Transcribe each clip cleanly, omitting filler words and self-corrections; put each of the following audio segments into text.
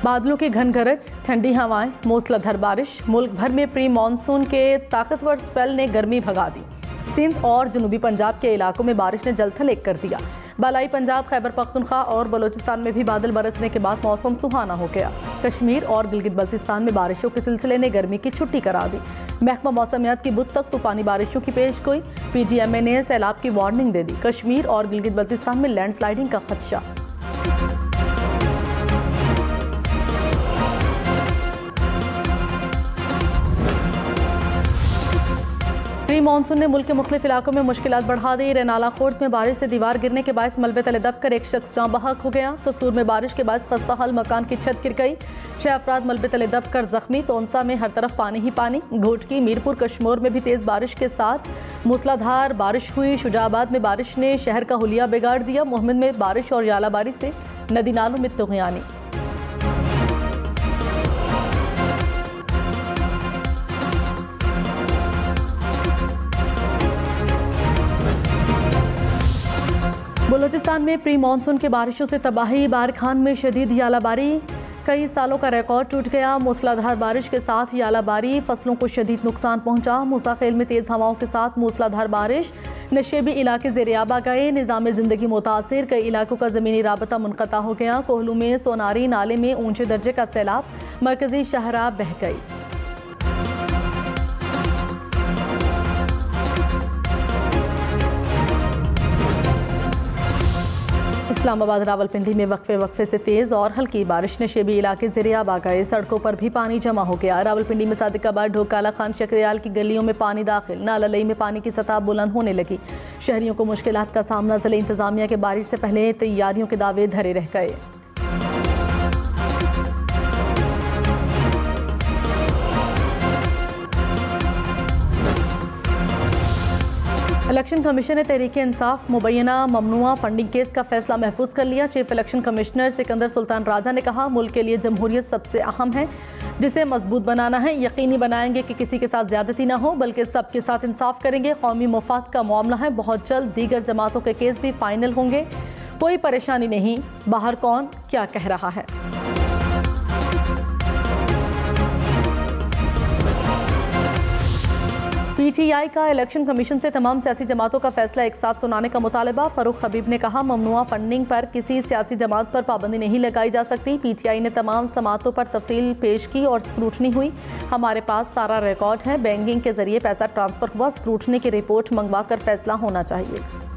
बादलों की घन गरज, ठंडी हवाएं, मूसलाधार बारिश। मुल्क भर में प्री मानसून के ताकतवर स्पेल ने गर्मी भगा दी। सिंध और जनूबी पंजाब के इलाकों में बारिश ने जलथल एक कर दिया। बालाई पंजाब, खैबर पख्तूनख्वा और बलोचिस्तान में भी बादल बरसने के बाद मौसम सुहाना हो गया। कश्मीर और गिलगित बल्तिस्तान में बारिशों के सिलसिले ने गर्मी की छुट्टी करा दी। महकमा मौसमियात की बुध तक तूफानी बारिशों की पेशगोई। PGMA ने सैलाब की वार्निंग दे दी। कश्मीर और गिलगित बल्तिस्तान में लैंडस्लाइडिंग का खदशा। प्री मानसून ने मुल्क के मुख्तलिफ इलाकों में मुश्किलात बढ़ा दी। रेनाला खुर्द में बारिश से दीवार गिरने के बायस मलबे तले दबकर एक शख्स जाँ बहक हो गया। कसूर में बारिश के बायस खस्ता हाल मकान की छत गिर गई। 6 अफराद मलबे तले दबकर जख्मी। तोनसा में हर तरफ पानी ही पानी। घोटकी, मीरपुर, कश्मोर में भी तेज बारिश के साथ मूसलाधार बारिश हुई। शुजाबाद में बारिश ने शहर का हुलिया बिगाड़ दिया। मोहम्मद में बारिश और यालाबारी से नदी नालों में तुग़यानी। बलूचिस्तान में प्री मानसून के बारिशों से तबाही। बारखान में शदीद यालाबारी, कई सालों का रिकॉर्ड टूट गया। मूसलाधार बारिश के साथ यालाबारी, फसलों को शदीद नुकसान पहुंचा। मूसाखेल में तेज हवाओं के साथ मूसलाधार बारिश, नशेबी इलाके ज़ेर-ए-आब आ गए। निज़ाम ज़िंदगी मुतासिर, कई इलाकों का ज़मीनी राबता मुनक़ता हो गया। कोहलू में सोनारी नाले में ऊंचे दर्जे का सैलाब, मरकजी शहरा बह गई। इस्लामाबाद, रावलपिंडी में वक्फे से तेज़ और हल्की बारिश ने नशेबी इलाके ज़ेर-ए-आब आ गए। सड़कों पर भी पानी जमा हो गया। रावलपिंडी में सादिकाबाद, ढोकाला खान, शक्रियाल की गलियों में पानी दाखिल। नाला लई में पानी की सतह बुलंद होने लगी। शहरियों को मुश्किलात का सामना। ज़िले इंतज़ामिया के बारिश से पहले तैयारियों के दावे धरे रह गए। इलेक्शन कमीशन ने तहरीक-ए-इंसाफ मुबैना ममनुआ फंडिंग केस का फैसला महफूज कर लिया। Chief election commissioner Sikandar Sultan Raja ने कहा, मुल्क के लिए जमहूरियत सबसे अहम है, जिसे मजबूत बनाना है। यकीनी बनाएंगे कि किसी के साथ ज्यादती ना हो, बल्कि सबके साथ इंसाफ करेंगे। कौमी मफाद का मामला है, बहुत जल्द दीगर जमातों के केस भी फाइनल होंगे। कोई परेशानी नहीं, बाहर कौन क्या कह रहा है। PTI का इलेक्शन कमीशन से तमाम सियासी जमातों का फैसला एक साथ सुनाने का मुतालबा। फरूख हबीब ने कहा, ममनुआ फंडिंग पर किसी सियासी जमात पर पाबंदी नहीं लगाई जा सकती। PTI ने तमाम समातों पर तफसील पेश की और स्क्रूटनी हुई। हमारे पास सारा रिकॉर्ड है। बैंकिंग के जरिए पैसा ट्रांसफर हुआ। स्क्रूटनी की रिपोर्ट मंगवा कर फैसला होना चाहिए।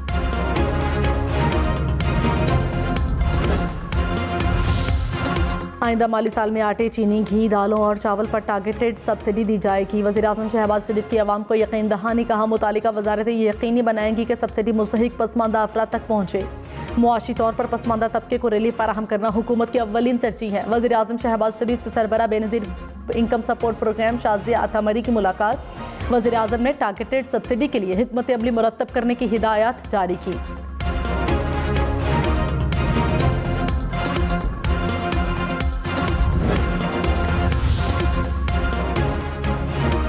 आइंदा माली साल में आटे, चीनी, घी, दालों और चावल पर टारगेटेड सब्सिडी दी जाएगी। वज़ीर-ए-आज़म शहबाज शरीफ की आवाम को यकीन दहानी। कहा, मुतालिका वजारतें ये यकीनी बनाएंगी कि सब्सिडी मुस्तहिक पसमानदा अफराद तक पहुँचे। मुआशी तौर पर पसमानदा तबके को रिलीफ फराहम करना हुकूमत की अव्वलीन तरजीह है। वज़ीर-ए-आज़म शहबाज शरीफ से सरबराह Benazir income support programme Shazia अतामरी की मुलाकात। वज़ीर-ए-आज़म ने टारगेटेड सब्सिडी के लिए हिकमत अमली मुरत्तब करने की हिदायत जारी की।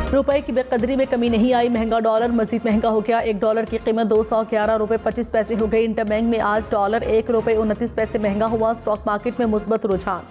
रुपए की बेकदरी में कमी नहीं आई। महंगा डॉलर मजीद महंगा हो गया। $1 की कीमत 211 रुपये 25 पैसे हो गई। इंटरबैंक में आज डॉलर $1.29 महंगा हुआ। स्टॉक मार्केट में मुस्बत रुझान।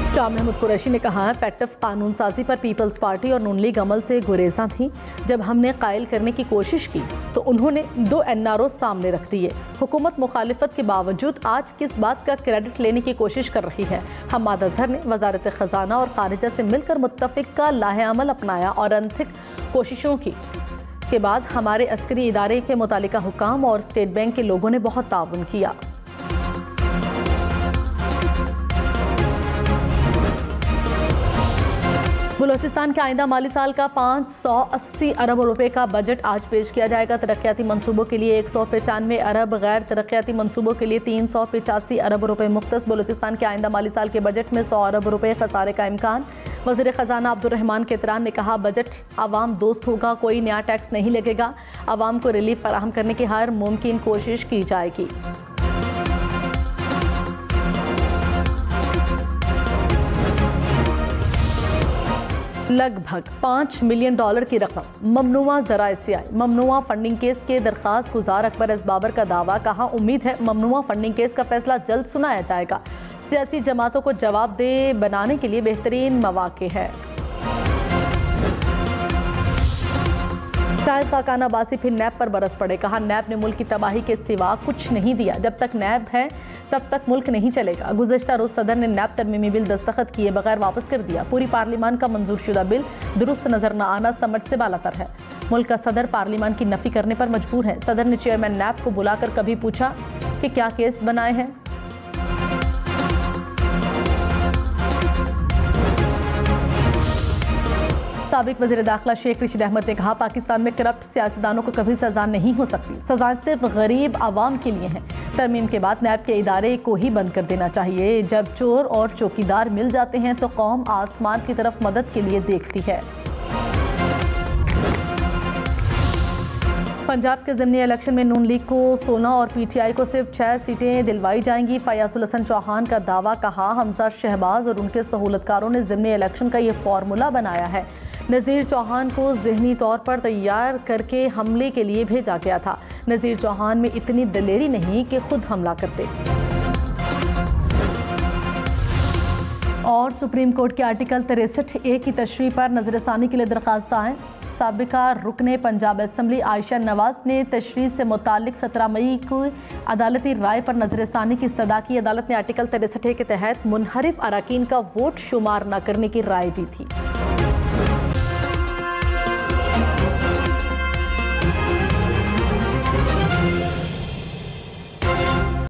शाह महमूद कुरैशी ने कहा, फैक्टिव कानून साजी पर पीपल्स पार्टी और नून लीग अमल से गुरेजा थी। जब हमने कायल करने की कोशिश की तो उन्होंने 2 NRO सामने रख दिए। हुकूमत मुखालिफत के बावजूद आज किस बात का क्रेडिट लेने की कोशिश कर रही है। हम्माद अजहर ने वजारत खजाना और खारिजा से मिलकर मुत्तफिक का लाहे-अमल अपनाया और अनथिक कोशिशों की के बाद हमारे अस्करी इदारे के मुतालिका हुकाम और स्टेट बैंक के लोगों ने बहुत ताउन किया। बलूचिस्तान के आइंदा माली साल का 580 अरब रुपए का बजट आज पेश किया जाएगा। तरक्याती मंसूबों के लिए 195 अरब, गैर तरक्याती मंसूबों के लिए 385 अरब रुपए मुख्तस। बलूचिस्तान के आइंदा माली साल के बजट में 100 अरब रुपए खसारे का इम्कान। वज़ीर ख़जाना अब्दुर्रहमान केतरान ने कहा, बजट आवाम दोस्त होगा, कोई नया टैक्स नहीं लगेगा। आवाम को रिलीफ फराहम करने की हर मुमकिन कोशिश की जाएगी। लगभग $5 मिलियन की रकम ममनुआ ज़राए से आई। ममनुआ फंडिंग केस के दरखास्त गुजार अकबर असबाबर का दावा, कहा उम्मीद है ममनुआ फंडिंग केस का फैसला जल्द सुनाया जाएगा। सियासी जमातों को जवाबदेह बनाने के लिए बेहतरीन मौके है। शाहिद खाकान अब्बासी फिर नैब पर बरस पड़े, कहा नैब ने मुल्क की तबाही के सिवा कुछ नहीं दिया, जब तक नैब है तब तक मुल्क नहीं चलेगा। गुज़श्ता रोज सदर ने नैब तरमीमी बिल दस्तखत किए बगैर वापस कर दिया। पूरी पार्लिमान का मंजूर शुदा बिल दुरुस्त नजर न आना समझ से बालातर है। मुल्क का सदर पार्लिमान की नफी करने पर मजबूर है। सदर ने चेयरमैन नैब को बुलाकर कभी पूछा कि क्या केस बनाए हैं? साबिक वज़ीर दाखिला शेख रशीद अहमद ने कहा पाकिस्तान में करप्ट सियासतदानों को कभी सजा नहीं हो सकती, सजा सिर्फ गरीब आवाम के लिए है। तरमीम के बाद नैब के इदारे को ही बंद कर देना चाहिए। जब चोर और चौकीदार मिल जाते हैं तो कौम आसमान की तरफ मदद के लिए देखती है। पंजाब के ज़िमनी इलेक्शन में नून लीग को 16 और पीटीआई को सिर्फ 6 सीटें दिलवाई जाएंगी। फयाजुल हसन चौहान का दावा, कहा हमजा शहबाज और उनके सहूलतकारों ने ज़िमनी इलेक्शन का ये फार्मूला बनाया है। नज़ीर चौहान को ज़हनी तौर पर तैयार करके हमले के लिए भेजा गया था। नज़ीर चौहान में इतनी दलेरी नहीं कि खुद हमला करते। और सुप्रीम कोर्ट के आर्टिकल 63A की तशरीह पर नज़रसानी के लिए दरख्वास्त आए। साबिका रुकने पंजाब असम्बली आयशा नवाज ने तशरीह से मुतालिक 17 मई को अदालती राय पर नज़रसानी की इस्तदा की। अदालत ने आर्टिकल 63A के तहत मुनहरिफ अराकीन का वोट शुमार न करने की राय दी थी।